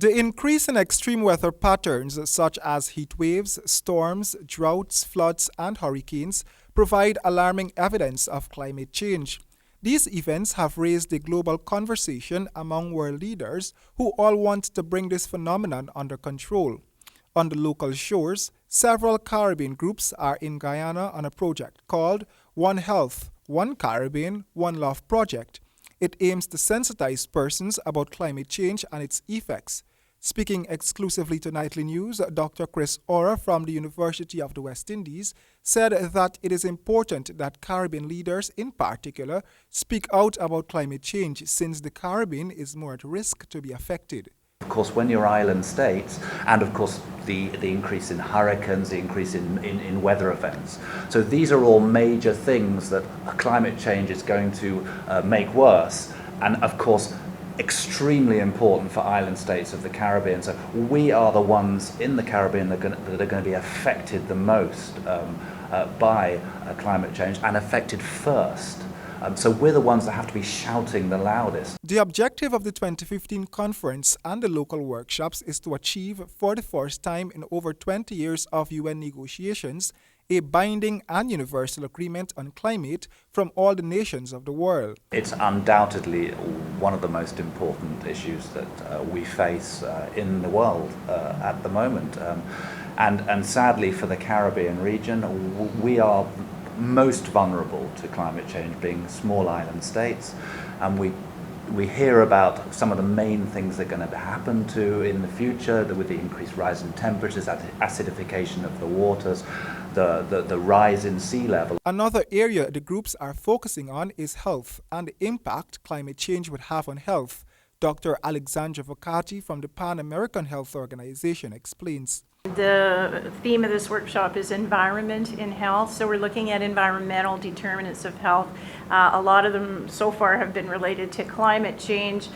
The increase in extreme weather patterns such as heat waves, storms, droughts, floods, and hurricanes provide alarming evidence of climate change. These events have raised a global conversation among world leaders who all want to bring this phenomenon under control. On the local shores, several Caribbean groups are in Guyana on a project called One Health, One Caribbean, One Love Project. It aims to sensitize persons about climate change and its effects. Speaking exclusively to Nightly News, Dr. Chris Ora from the University of the West Indies said that it is important that Caribbean leaders in particular speak out about climate change since the Caribbean is more at risk to be affected. Of course, when you're island states, and of course the increase in hurricanes, the increase in weather events. So these are all major things that climate change is going to make worse. And of course, extremely important for island states of the Caribbean. So we are the ones in the Caribbean that are going to be affected the most by climate change and affected first. So we're the ones that have to be shouting the loudest. The objective of the 2015 conference and the local workshops is to achieve, for the first time in over 20 years of UN negotiations, a binding and universal agreement on climate from all the nations of the world. It's undoubtedly one of the most important issues that we face in the world at the moment. And sadly for the Caribbean region, we are most vulnerable to climate change, being small island states, and we hear about some of the main things that are going to happen in the future with the increased rise in temperatures, acidification of the waters, the rise in sea level. Another area the groups are focusing on is health and the impact climate change would have on health. Dr. Alexandra Vocati from the Pan American Health Organization explains. The theme of this workshop is environment in health, so we're looking at environmental determinants of health. A lot of them so far have been related to climate change.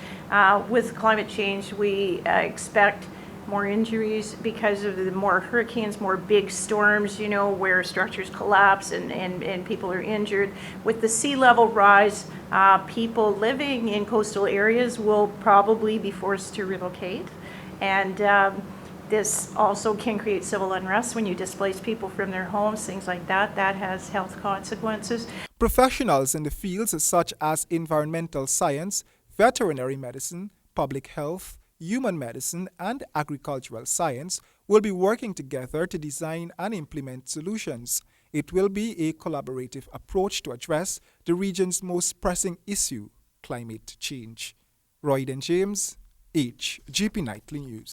With climate change, we expect more injuries because of the more hurricanes, more big storms, where structures collapse and people are injured. With the sea level rise, people living in coastal areas will probably be forced to relocate. And this also can create civil unrest when you displace people from their homes, things like that. That has health consequences. Professionals in the fields such as environmental science, veterinary medicine, public health, human medicine, and agricultural science will be working together to design and implement solutions. It will be a collaborative approach to address the region's most pressing issue, climate change. Royden James, HGP Nightly News.